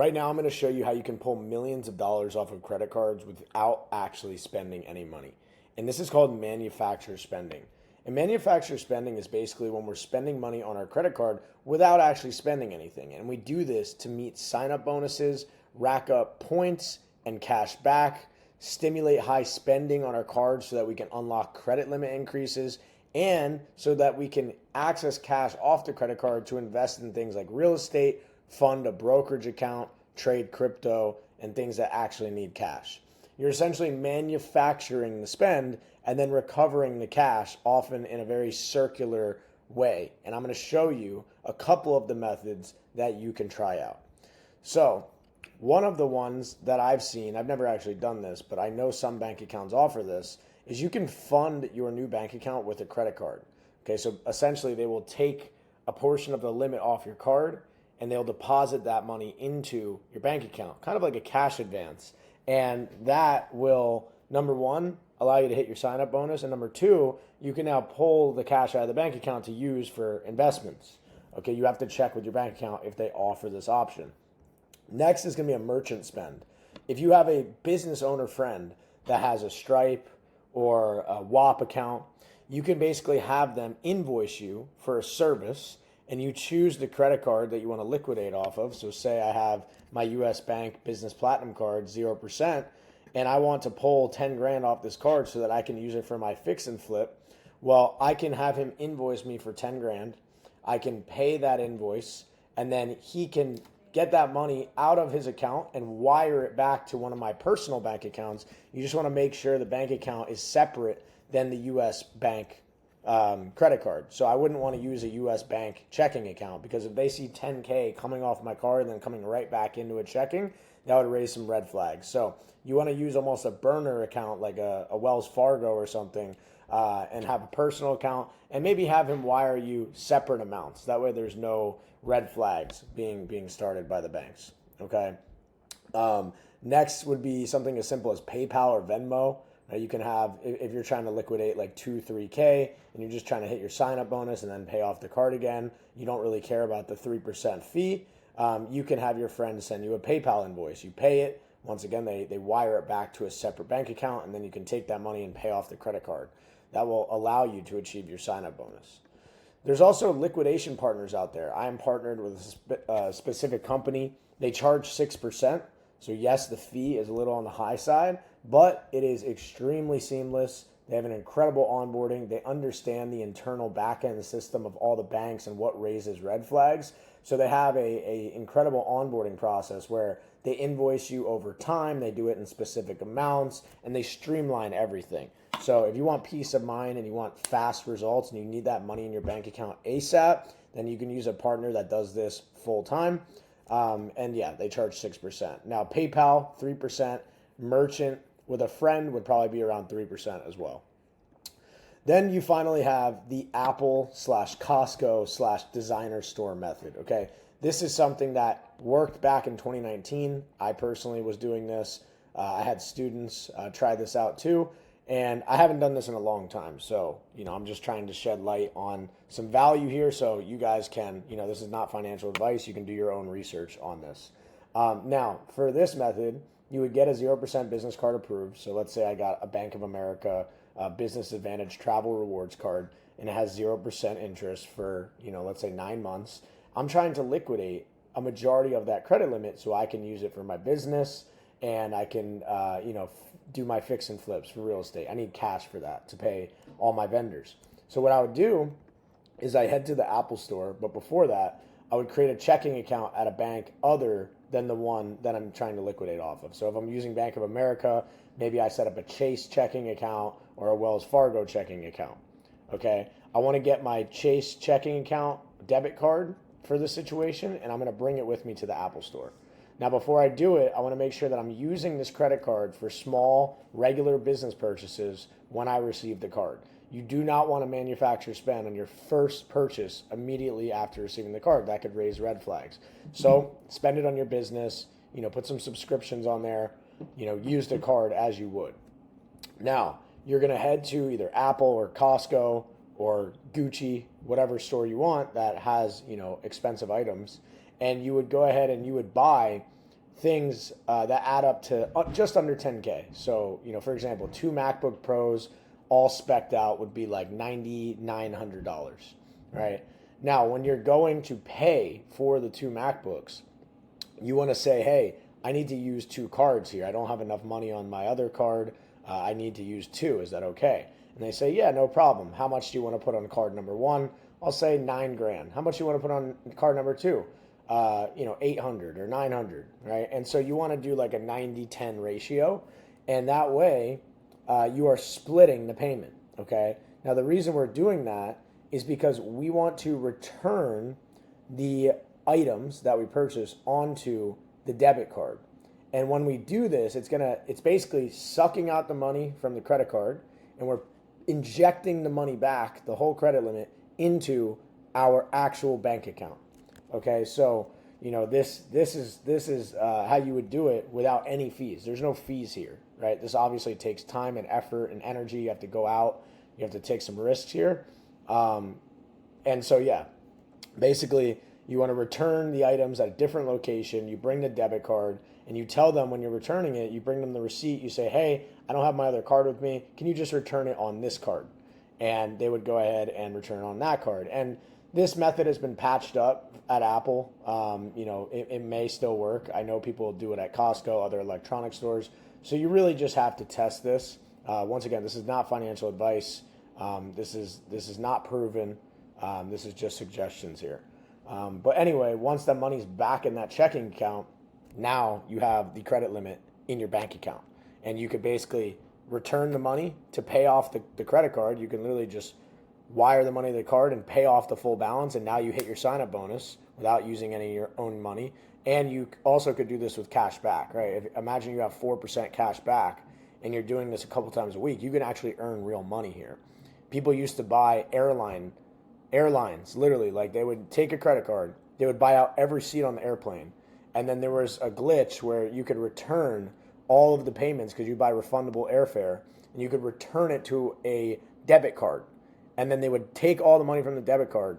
Right now, I'm going to show you how you can pull millions of dollars off of credit cards without actually spending any money. And this is called manufacturer spending. And manufacturer spending is basically when we're spending money on our credit card without actually spending anything. And we do this to meet sign up bonuses, rack up points and cash back, stimulate high spending on our cards so that we can unlock credit limit increases, and so that we can access cash off the credit card to invest in things like real estate, fund a brokerage account, trade crypto, and things that actually need cash. You're essentially manufacturing the spend and then recovering the cash, often in a very circular way. And I'm going to show you a couple of the methods that you can try out. So, one of the ones that I've seen, I've never actually done this, but I know some bank accounts offer this, is you can fund your new bank account with a credit card. Okay, so essentially they will take a portion of the limit off your card and they'll deposit that money into your bank account, kind of like a cash advance. And that will, number one, allow you to hit your sign up bonus. And number two, you can now pull the cash out of the bank account to use for investments. Okay, you have to check with your bank account if they offer this option. Next is going to be a merchant spend. If you have a business owner friend that has a Stripe or a WAP account, you can basically have them invoice you for a service, and you choose the credit card that you want to liquidate off of. So say I have my US Bank Business Platinum card, 0%, and I want to pull 10 grand off this card so that I can use it for my fix and flip. Well, I can have him invoice me for 10 grand. I can pay that invoice, and then he can get that money out of his account and wire it back to one of my personal bank accounts. You just want to make sure the bank account is separate than the US Bank credit card. So I wouldn't want to use a US Bank checking account, because if they see 10K coming off my card and then coming right back into a checking, that would raise some red flags. So you want to use almost a burner account like a Wells Fargo or something, and have a personal account and maybe have him wire you separate amounts. That way there's no red flags being started by the banks. Okay. Next would be something as simple as PayPal or Venmo. You can have, if you're trying to liquidate like 2-3K and you're just trying to hit your sign up bonus and then pay off the card again, you don't really care about the 3% fee, you can have your friend send you a PayPal invoice. You pay it. Once again, they wire it back to a separate bank account, and then you can take that money and pay off the credit card. That will allow you to achieve your sign up bonus. There's also liquidation partners out there. I am partnered with a specific company. They charge 6%. So yes, the fee is a little on the high side, but it is extremely seamless. They have an incredible onboarding. They understand the internal back-end system of all the banks and what raises red flags. So they have a incredible onboarding process where they invoice you over time. They do it in specific amounts, and they streamline everything. So if you want peace of mind and you want fast results and you need that money in your bank account ASAP, then you can use a partner that does this full time. And yeah, they charge 6%. Now, PayPal, 3%. Merchant with a friend would probably be around 3% as well. Then you finally have the Apple/Costco/designer store method. Okay. This is something that worked back in 2019. I personally was doing this. I had students try this out too. And I haven't done this in a long time. So, I'm just trying to shed light on some value here so you guys can, this is not financial advice. You can do your own research on this. Now, for this method, you would get a 0% business card approved. So let's say I got a Bank of America Business Advantage Travel Rewards card, and it has 0% interest for, let's say 9 months. I'm trying to liquidate a majority of that credit limit so I can use it for my business, and I can, do my fix and flips for real estate. I need cash for that to pay all my vendors. So what I would do is I head to the Apple store, but before that, I would create a checking account at a bank other than the one that I'm trying to liquidate off of. So if I'm using Bank of America, maybe I set up a Chase checking account or a Wells Fargo checking account. Okay, I want to get my Chase checking account debit card for this situation, and I'm going to bring it with me to the Apple store. Now, before I do it, I want to make sure that I'm using this credit card for small, regular business purchases when I receive the card. You do not want to manufacture spend on your first purchase immediately after receiving the card. That could raise red flags. So spend it on your business, put some subscriptions on there, use the card as you would. Now, you're going to head to either Apple or Costco or Gucci, whatever store you want that has, expensive items. And you would go ahead and you would buy things that add up to just under 10K. So, for example, 2 MacBook Pros all specced out would be like $9,900, right? Now, when you're going to pay for the 2 MacBooks, you want to say, hey, I need to use 2 cards here. I don't have enough money on my other card. I need to use 2. Is that okay? And they say, yeah, no problem. How much do you want to put on card number 1? I'll say $9,000. How much do you want to put on card number 2? 800 or 900, right? And so you want to do like a 90-10 ratio, and that way you are splitting the payment, okay? Now, the reason we're doing that is because we want to return the items that we purchase onto the debit card. And when we do this, it's basically sucking out the money from the credit card, and we're injecting the money back, the whole credit limit, into our actual bank account. Okay, so this is how you would do it without any fees. There's no fees here, right? This obviously takes time and effort and energy. You have to go out. You have to take some risks here. And so, yeah, basically you want to return the items at a different location. You bring the debit card and you tell them when you're returning it, you bring them the receipt. You say, hey, I don't have my other card with me. Can you just return it on this card? And they would go ahead and return on that card. And this method has been patched up at Apple. It may still work. I know people do it at Costco, other electronic stores. So you really just have to test this. Once again, this is not financial advice. This is not proven. This is just suggestions here. But anyway, once that money's back in that checking account, now you have the credit limit in your bank account. And you could basically return the money to pay off the credit card. You can literally just wire the money to the card and pay off the full balance, and now you hit your sign-up bonus without using any of your own money. And you also could do this with cash back, right? Imagine you have 4% cash back, and you're doing this a couple times a week. You can actually earn real money here. People used to buy airlines, literally, like they would take a credit card, they would buy out every seat on the airplane, and then there was a glitch where you could return all of the payments because you buy refundable airfare, and you could return it to a debit card. And then they would take all the money from the debit card,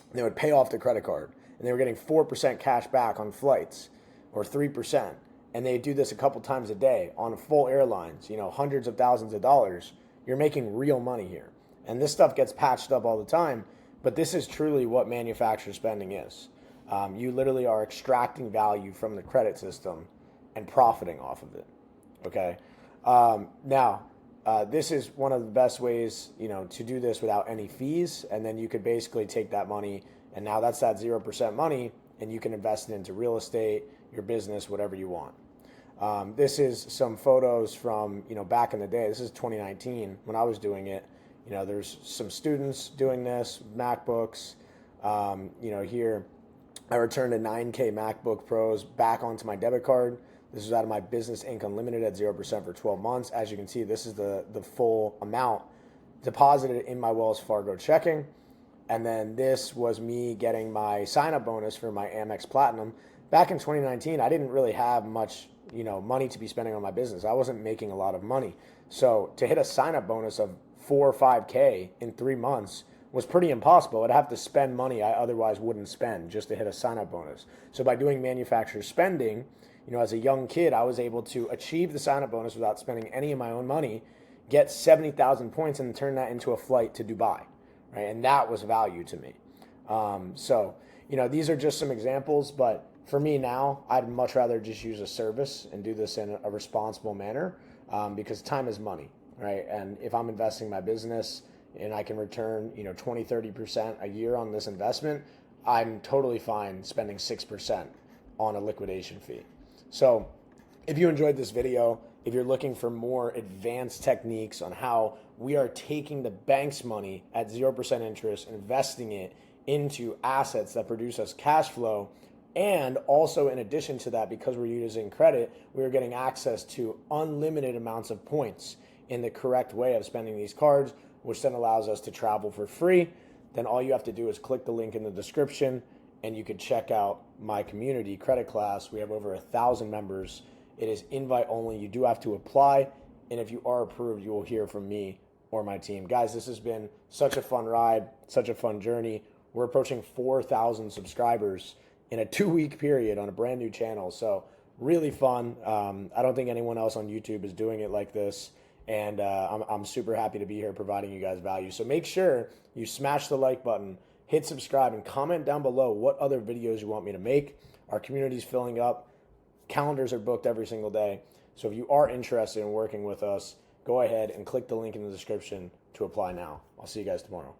and they would pay off the credit card. And they were getting 4% cash back on flights, or 3%. And they do this a couple times a day on full airlines, hundreds of thousands of dollars. You're making real money here. And this stuff gets patched up all the time, but this is truly what manufacturer spending is. You literally are extracting value from the credit system and profiting off of it, okay? Now, this is one of the best ways, to do this without any fees. And then you could basically take that money, and now that's that 0% money, and you can invest it into real estate, your business, whatever you want. This is some photos from, back in the day. This is 2019 when I was doing it. There's some students doing this, MacBooks. Here I returned a 9K MacBook Pros back onto my debit card. This is out of my Business Inc. Unlimited at 0% for 12 months. As you can see, this is the full amount deposited in my Wells Fargo checking. And then this was me getting my sign-up bonus for my Amex Platinum. Back in 2019, I didn't really have much, money to be spending on my business. I wasn't making a lot of money. So to hit a sign-up bonus of 4 or 5K in 3 months was pretty impossible. I'd have to spend money I otherwise wouldn't spend just to hit a sign-up bonus. So by doing manufacturer spending, as a young kid, I was able to achieve the sign-up bonus without spending any of my own money, get 70,000 points, and turn that into a flight to Dubai, right? And that was value to me. These are just some examples, but for me now, I'd much rather just use a service and do this in a responsible manner because time is money, right? And if I'm investing in my business and I can return, 20, 30% a year on this investment, I'm totally fine spending 6% on a liquidation fee. So if you enjoyed this video, if you're looking for more advanced techniques on how we are taking the bank's money at 0% interest, investing it into assets that produce us cash flow, and also in addition to that, because we're using credit, we're getting access to unlimited amounts of points in the correct way of spending these cards, which then allows us to travel for free, then all you have to do is click the link in the description and you can check out my community credit class. We have over 1,000 members. It is invite only. You do have to apply. And if you are approved, you will hear from me or my team. Guys, this has been such a fun ride, such a fun journey. We're approaching 4,000 subscribers in a 2-week period on a brand new channel. So Really fun. I don't think anyone else on YouTube is doing it like this. And I'm super happy to be here providing you guys value. So make sure you smash the like button, hit subscribe, and comment down below what other videos you want me to make. Our community's filling up. Calendars are booked every single day. So if you are interested in working with us, go ahead and click the link in the description to apply now. I'll see you guys tomorrow.